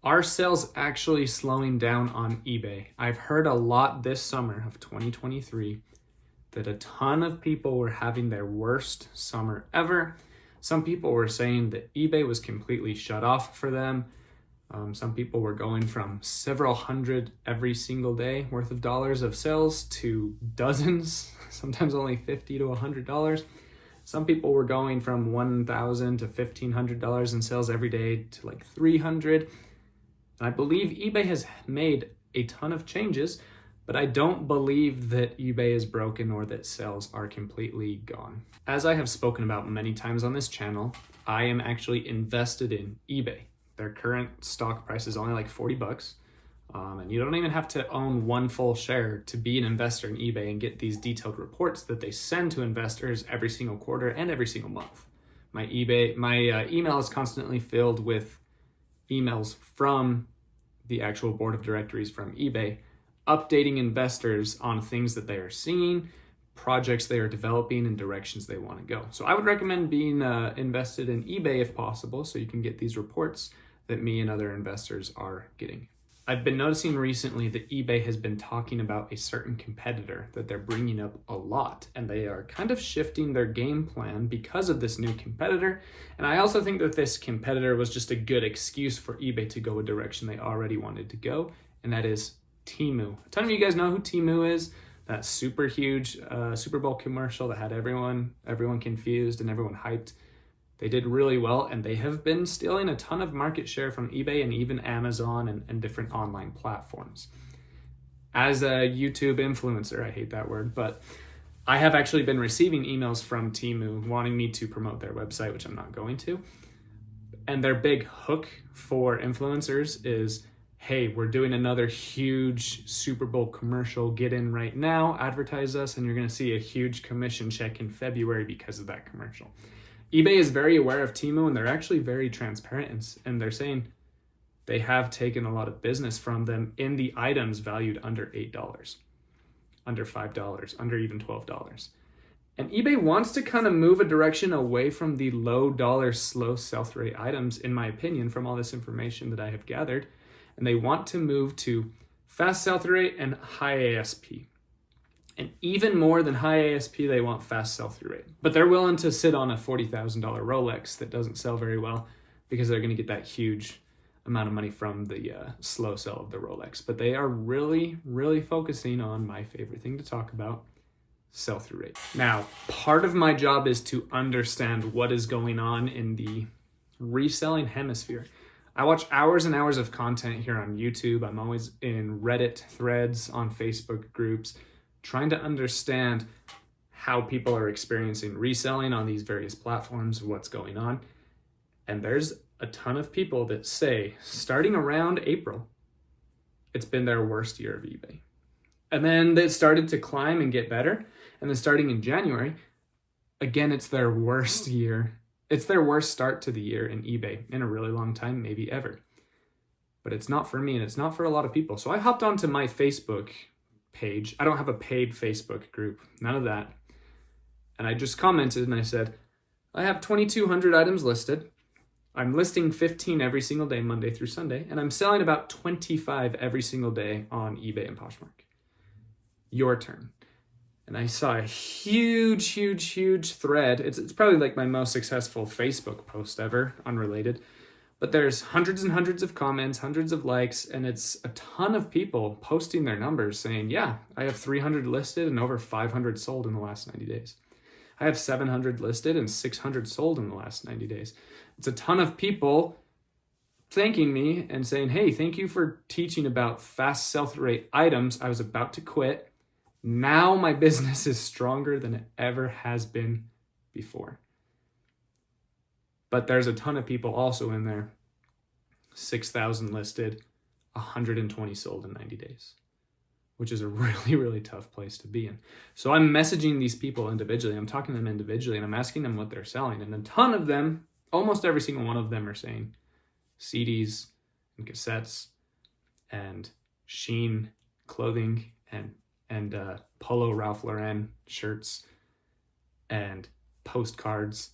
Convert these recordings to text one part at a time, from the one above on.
Are sales actually slowing down on eBay? I've heard a lot this summer of 2023 that a ton of people were having their worst summer ever. Some people were saying that eBay was completely shut off for them. Some people were going from several hundred every single day worth of dollars of sales to dozens, sometimes only $50 to $100. Some people were going from $1,000 to $1,500 in sales every day to like $300. And I believe eBay has made a ton of changes, but I don't believe that eBay is broken or that sales are completely gone. As I have spoken about many times on this channel, I am actually invested in eBay. Their current stock price is only like $40. And you don't even have to own one full share to be an investor in eBay and get these detailed reports that they send to investors every single quarter and every single month. My email is constantly filled with emails from the actual board of directories from eBay, updating investors on things that they are seeing, projects they are developing, and directions they want to go. So I would recommend being invested in eBay if possible, so you can get these reports that me and other investors are getting. I've been noticing recently that eBay has been talking about a certain competitor that they're bringing up a lot, and they are kind of shifting their game plan because of this new competitor. And I also think that this competitor was just a good excuse for eBay to go a direction they already wanted to go, and that is Temu. A ton of you guys know who Temu is. That super huge Super Bowl commercial that had everyone confused and everyone hyped. They did really well, and they have been stealing a ton of market share from eBay and even Amazon and different online platforms. As a YouTube influencer, I hate that word, but I have actually been receiving emails from Temu wanting me to promote their website, which I'm not going to. And their big hook for influencers is, hey, we're doing another huge Super Bowl commercial. Get in right now, advertise us, and you're going to see a huge commission check in February because of that commercial. eBay is very aware of Temu, and they're actually very transparent, and they're saying they have taken a lot of business from them in the items valued under $8, under $5, under even $12. And eBay wants to kind of move a direction away from the low dollar, slow sell-through rate items, in my opinion, from all this information that I have gathered. And they want to move to fast sell-through rate and high ASP. And even more than high ASP, they want fast sell-through rate. But they're willing to sit on a $40,000 Rolex that doesn't sell very well because they're going to get that huge amount of money from the slow sell of the Rolex. But they are really, really focusing on my favorite thing to talk about, sell-through rate. Now, part of my job is to understand what is going on in the reselling hemisphere. I watch hours and hours of content here on YouTube. I'm always in Reddit threads, on Facebook groups, trying to understand how people are experiencing reselling on these various platforms, what's going on. And there's a ton of people that say, starting around April, it's been their worst year of eBay. And then it started to climb and get better. And then starting in January, again, it's their worst year. It's their worst start to the year in eBay in a really long time, maybe ever. But it's not for me, and it's not for a lot of people. So I hopped onto my Facebook page. I don't have a paid Facebook group, none of that. And I just commented and I said, I have 2,200 items listed. I'm listing 15 every single day, Monday through Sunday, and I'm selling about 25 every single day on eBay and Poshmark. Your turn. And I saw a huge thread. It's probably like my most successful Facebook post ever, unrelated. But there's hundreds and hundreds of comments, hundreds of likes, and it's a ton of people posting their numbers saying, yeah, I have 300 listed and over 500 sold in the last 90 days. I have 700 listed and 600 sold in the last 90 days. It's a ton of people thanking me and saying, hey, thank you for teaching about fast sell-through rate items. I was about to quit. Now my business is stronger than it ever has been before. But there's a ton of people also in there. 6,000 listed, 120 sold in 90 days, which is a really, really tough place to be in. So I'm messaging these people individually. I'm talking to them individually, and I'm asking them what they're selling. And a ton of them, almost every single one of them, are saying CDs and cassettes and Sheen clothing and Polo Ralph Lauren shirts and postcards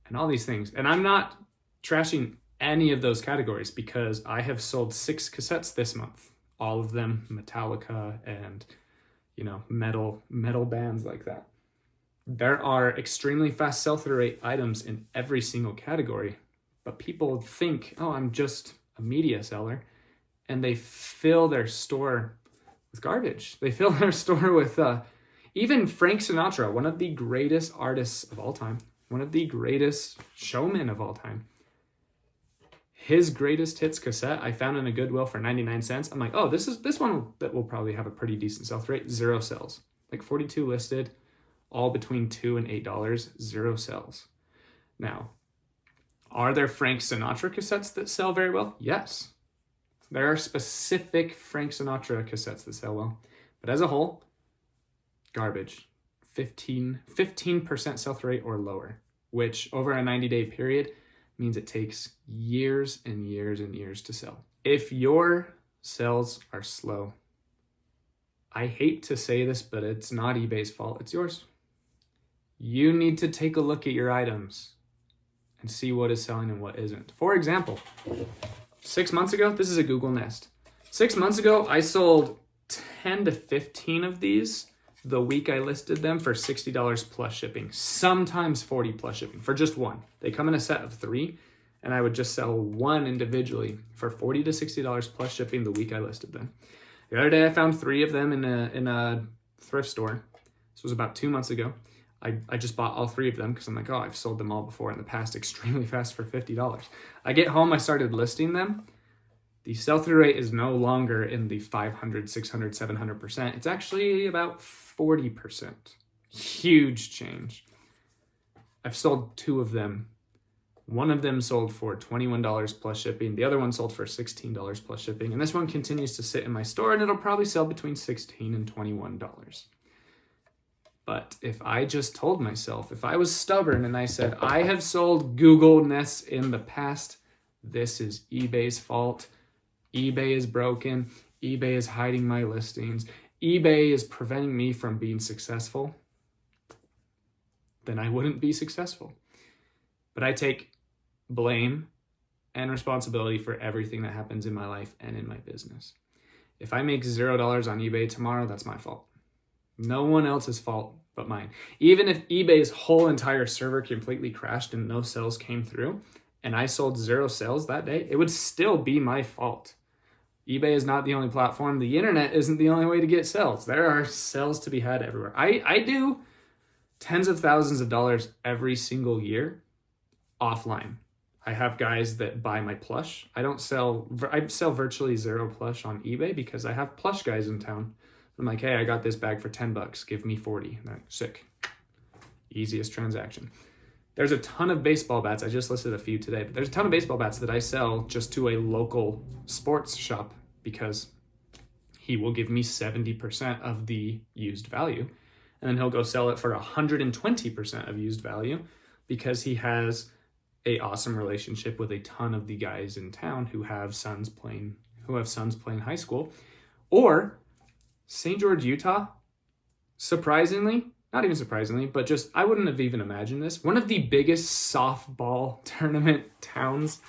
and all these things. And I'm not trashing any of those categories because I have sold 6 cassettes this month, all of them Metallica and, metal bands like that. There are extremely fast sell-through rate items in every single category, but people think, oh, I'm just a media seller, and they fill their store with garbage. They fill their store with even Frank Sinatra, one of the greatest artists of all time, one of the greatest showmen of all time. His greatest hits cassette I found in a Goodwill for 99 cents. I'm like, oh, this one that will probably have a pretty decent sell-through rate. 0 sells. Like 42 listed, all between $2 and $8, 0 sells. Now, are there Frank Sinatra cassettes that sell very well? Yes. There are specific Frank Sinatra cassettes that sell well. But as a whole, garbage. 15% sell-through rate or lower, which over a 90-day period means it takes years and years and years to sell. If your sales are slow, I hate to say this, but it's not eBay's fault, it's yours. You need to take a look at your items and see what is selling and what isn't. For example, 6 months ago, this is a Google Nest. 6 months ago, I sold 10 to 15 of these the week I listed them for $60 plus shipping, sometimes 40 plus shipping for just one. They come in a set of 3, and I would just sell one individually for $40 to $60 plus shipping the week I listed them. The other day, I found 3 of them in a thrift store. This was about 2 months ago. I just bought all 3 of them because I'm like, oh, I've sold them all before in the past extremely fast for $50. I get home, I started listing them. The sell-through rate is no longer in the 500, 600, 700%. It's actually about 40%. Huge change. I've sold 2 of them. One of them sold for $21 plus shipping. The other one sold for $16 plus shipping. And this one continues to sit in my store, and it'll probably sell between $16 and $21. But if I just told myself, if I was stubborn and I said, I have sold Google Nests in the past, this is eBay's fault. eBay is broken. eBay is hiding my listings. eBay is preventing me from being successful, then I wouldn't be successful. But I take blame and responsibility for everything that happens in my life and in my business. If I make $0 on eBay tomorrow, that's my fault. No one else's fault but mine. Even if eBay's whole entire server completely crashed and no sales came through, and I sold 0 sales that day, it would still be my fault. eBay is not the only platform. The internet isn't the only way to get sales. There are sales to be had everywhere. I do tens of thousands of dollars every single year offline. I have guys that buy my plush. I sell virtually 0 plush on eBay because I have plush guys in town. I'm like, hey, I got this bag for $10. Give me 40. They're like, sick. Easiest transaction. There's a ton of baseball bats. I just listed a few today, but there's a ton of baseball bats that I sell just to a local sports shop because he will give me 70% of the used value. And then he'll go sell it for 120% of used value because he has a awesome relationship with a ton of the guys in town who have sons playing high school. Or St. George, Utah, surprisingly, not even surprisingly, but just, I wouldn't have even imagined this. One of the biggest softball tournament towns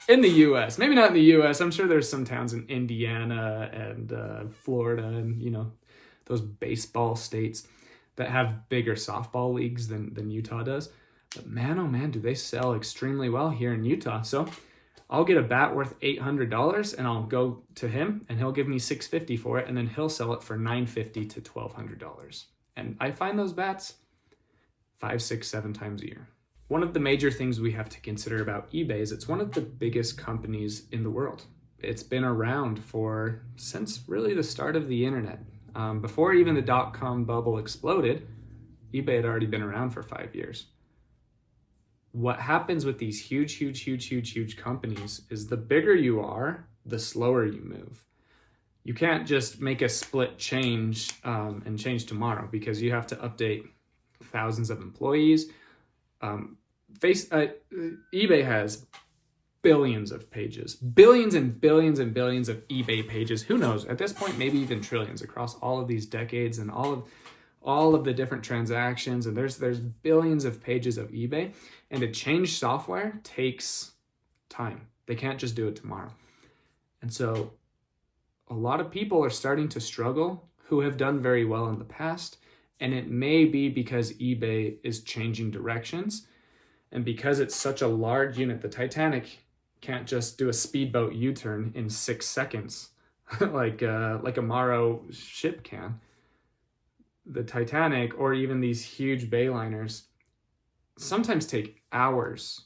in the U.S. Maybe not in the U.S. I'm sure there's some towns in Indiana and Florida and, those baseball states that have bigger softball leagues than Utah does. But man, oh man, do they sell extremely well here in Utah. So I'll get a bat worth $800 and I'll go to him and he'll give me $650 for it. And then he'll sell it for $950 to $1,200. And I find those bats 5, 6, 7 times a year. One of the major things we have to consider about eBay is it's one of the biggest companies in the world. It's been around since really the start of the internet. Before even the dot-com bubble exploded, eBay had already been around for 5 years. What happens with these huge companies is the bigger you are, the slower you move. You can't just make a split change and change tomorrow because you have to update thousands of employees. eBay has billions of pages, billions and billions and billions of eBay pages. Who knows? At this point, maybe even trillions across all of these decades and all of the different transactions. And there's billions of pages of eBay. And to change software takes time. They can't just do it tomorrow. And so a lot of people are starting to struggle who have done very well in the past. And it may be because eBay is changing directions. And because it's such a large unit, the Titanic can't just do a speedboat U-turn in 6 seconds like a Morrow ship can. The Titanic, or even these huge Bayliners, sometimes take hours,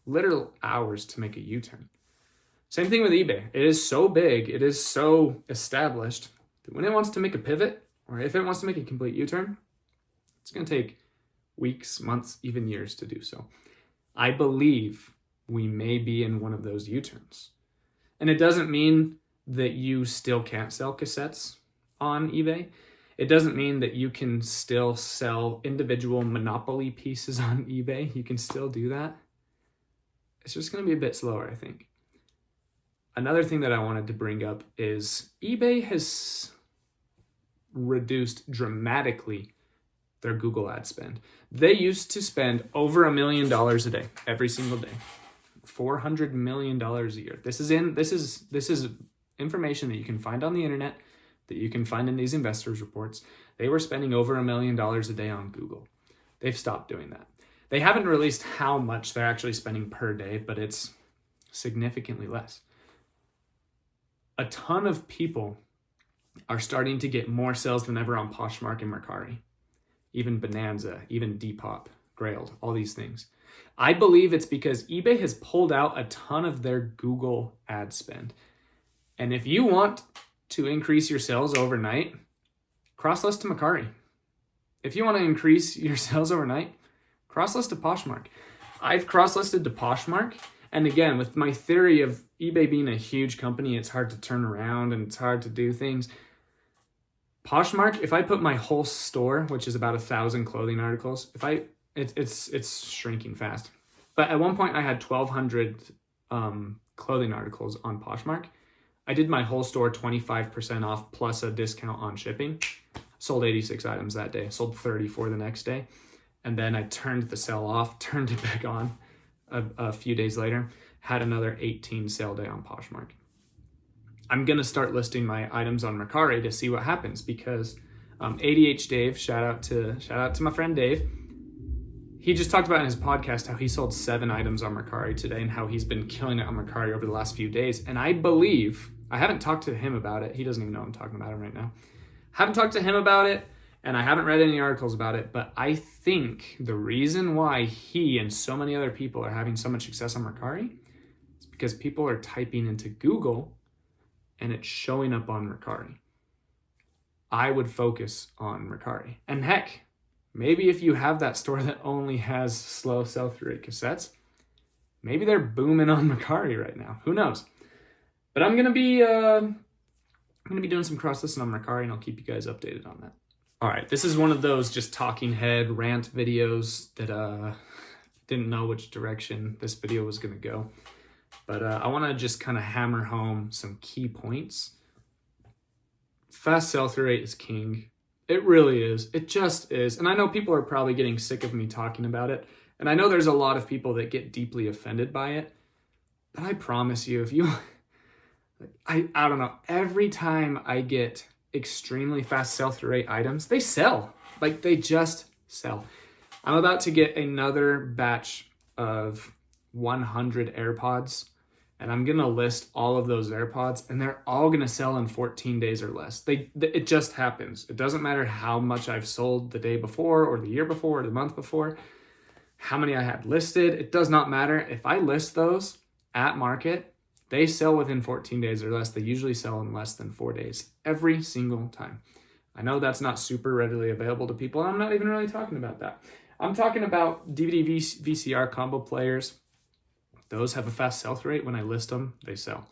literal hours, to make a U-turn. Same thing with eBay. It is so big, it is so established that when it wants to make a pivot, or if it wants to make a complete U-turn, it's going to take weeks, months, even years to do so. I believe we may be in one of those U-turns. And it doesn't mean that you still can't sell cassettes on eBay. It doesn't mean that you can still sell individual Monopoly pieces on eBay. You can still do that. It's just going to be a bit slower, I think. Another thing that I wanted to bring up is eBay has reduced dramatically their Google ad spend. They used to spend over $1 million a day, every single day. $400 million a year. This is information that you can find on the internet, that you can find in these investors reports. They were spending over $1 million a day on Google. They've stopped doing that. They haven't released how much they're actually spending per day, but it's significantly less. A ton of people are starting to get more sales than ever on Poshmark and Mercari. Even Bonanza, even Depop, Grailed, all these things. I believe it's because eBay has pulled out a ton of their Google ad spend. And if you want to increase your sales overnight, cross-list to Mercari. If you want to increase your sales overnight, cross-list to Poshmark. I've cross-listed to Poshmark. And again, with my theory of eBay being a huge company, it's hard to turn around and it's hard to do things. Poshmark, if I put my whole store, which is about 1,000 clothing articles, it's shrinking fast. But at one point I had 1,200 clothing articles on Poshmark. I did my whole store 25% off plus a discount on shipping. Sold 86 items that day, sold 34 the next day. And then I turned the sale off, turned it back on a few days later, had another 18 sale day on Poshmark. I'm going to start listing my items on Mercari to see what happens because ADH Dave, shout out to my friend Dave. He just talked about in his podcast how he sold 7 items on Mercari today and how he's been killing it on Mercari over the last few days. And I believe, I haven't talked to him about it. He doesn't even know I'm talking about him right now. Haven't talked to him about it and I haven't read any articles about it, but I think the reason why he and so many other people are having so much success on Mercari is because people are typing into Google and it's showing up on Mercari. I would focus on Mercari. And heck, maybe if you have that store that only has slow sell-through rate cassettes, maybe they're booming on Mercari right now. Who knows? But I'm gonna be doing some cross-listing on Mercari, and I'll keep you guys updated on that. All right, this is one of those just talking head rant videos that didn't know which direction this video was gonna go. But I want to just kind of hammer home some key points. Fast sell-through rate is king. It really is. It just is. And I know people are probably getting sick of me talking about it. And I know there's a lot of people that get deeply offended by it. But I promise you, if you... I don't know. Every time I get extremely fast sell-through rate items, they sell. Like, they just sell. I'm about to get another batch of 100 AirPods, and I'm going to list all of those AirPods, and they're all going to sell in 14 days or less. It just happens. It doesn't matter how much I've sold the day before or the year before or the month before, how many I had listed. It does not matter. If I list those at market, they sell within 14 days or less. They usually sell in less than 4 days every single time. I know that's not super readily available to people, and I'm not even really talking about that. I'm talking about DVD VCR combo players. Those have a fast sell-through rate. When I list them, they sell.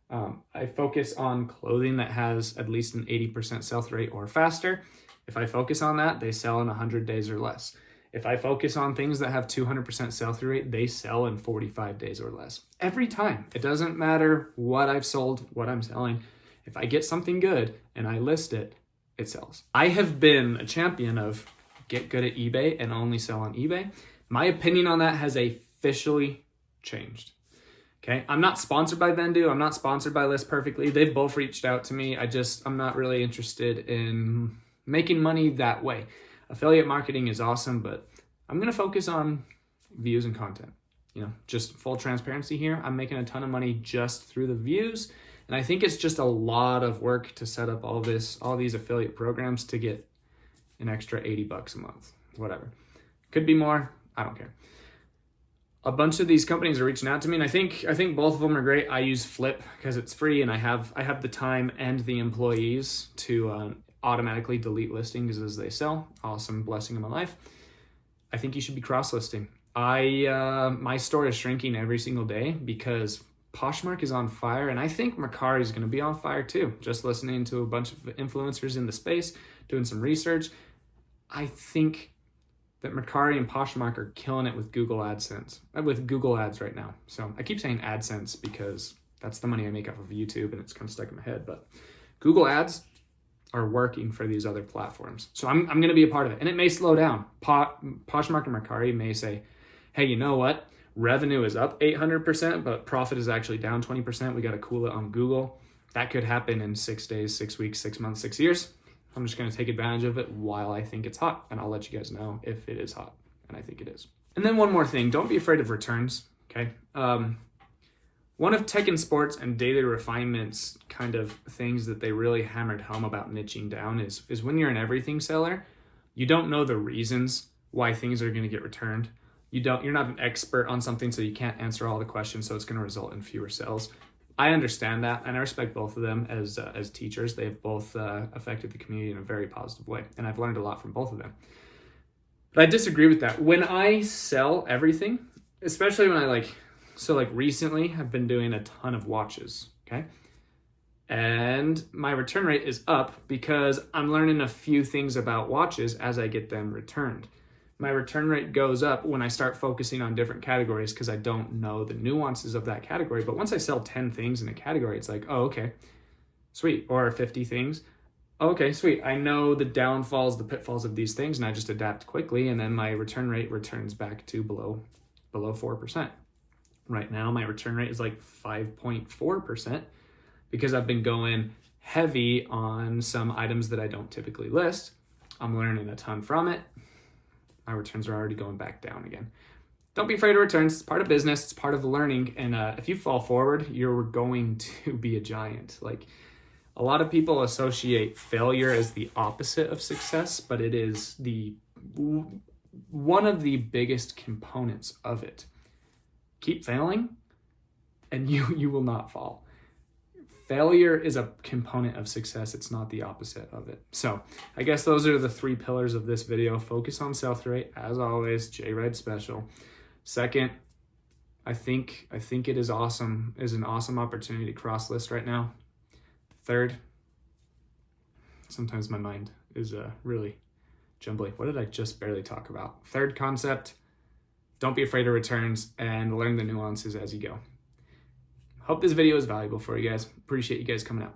I focus on clothing that has at least an 80% sell-through rate or faster. If I focus on that, they sell in 100 days or less. If I focus on things that have 200% sell-through rate, they sell in 45 days or less. Every time. It doesn't matter what I've sold, what I'm selling. If I get something good and I list it, it sells. I have been a champion of get good at eBay and only sell on eBay. My opinion on that has officially changed. Okay, I'm not sponsored by Vendu. I'm not sponsored by List Perfectly. They've both reached out to me. I'm not really interested in making money that way. Affiliate marketing is awesome, but I'm going to focus on views and content. You know, just full transparency here. I'm making a ton of money just through the views. And I think it's just a lot of work to set up all these affiliate programs to get an extra $80 a month, whatever. Could be more. I don't care. A bunch of these companies are reaching out to me, and I think both of them are great. I use Flip because it's free, and I have the time and the employees to automatically delete listings as they sell. Awesome blessing in my life. I think you should be cross-listing. My store is shrinking every single day because Poshmark is on fire, and I think Mercari is going to be on fire too. Just listening to a bunch of influencers in the space, doing some research, I think that Mercari and Poshmark are killing it with Google AdSense, with Google Ads right now. So I keep saying AdSense because that's the money I make off of YouTube, and it's kind of stuck in my head. But Google Ads are working for these other platforms. So I'm going to be a part of it. And it may slow down. Poshmark and Mercari may say, hey, you know what? Revenue is up 800%, but profit is actually down 20%. We got to cool it on Google. That could happen in 6 days, 6 weeks, 6 months, 6 years. I'm just going to take advantage of it while I think it's hot, and I'll let you guys know if it is hot, and I think it is. And then one more thing, don't be afraid of returns, okay? One of Tech and Sports and Daily Refinement's kind of things that they really hammered home about niching down is when you're an everything seller, you don't know the reasons why things are going to get returned. You're not an expert on something, so you can't answer all the questions, so it's going to result in fewer sales. I understand that, and I respect both of them as teachers. They've both affected the community in a very positive way, and I've learned a lot from both of them. But I disagree with that. When I sell everything, especially when recently, I've been doing a ton of watches, okay? And my return rate is up because I'm learning a few things about watches as I get them returned. My return rate goes up when I start focusing on different categories because I don't know the nuances of that category. But once I sell 10 things in a category, it's like, oh, okay, sweet. Or 50 things. Okay, sweet. I know the downfalls, the pitfalls of these things, and I just adapt quickly. And then my return rate returns back to below 4%. Right now, my return rate is like 5.4% because I've been going heavy on some items that I don't typically list. I'm learning a ton from it. My returns are already going back down again. Don't be afraid of returns. It's part of business. It's part of learning. And if you fall forward, you're going to be a giant. Like, a lot of people associate failure as the opposite of success, but it is one of the biggest components of it. Keep failing, and you will not fall. Failure is a component of success. It's not the opposite of it. So I guess those are the 3 pillars of this video. Focus on sell-through rate, as always, J-Red special. Second, I think it is an awesome opportunity to cross-list right now. Third, sometimes my mind is really jumbly. What did I just barely talk about? Third concept, don't be afraid of returns and learn the nuances as you go. Hope this video is valuable for you guys. Appreciate you guys coming out.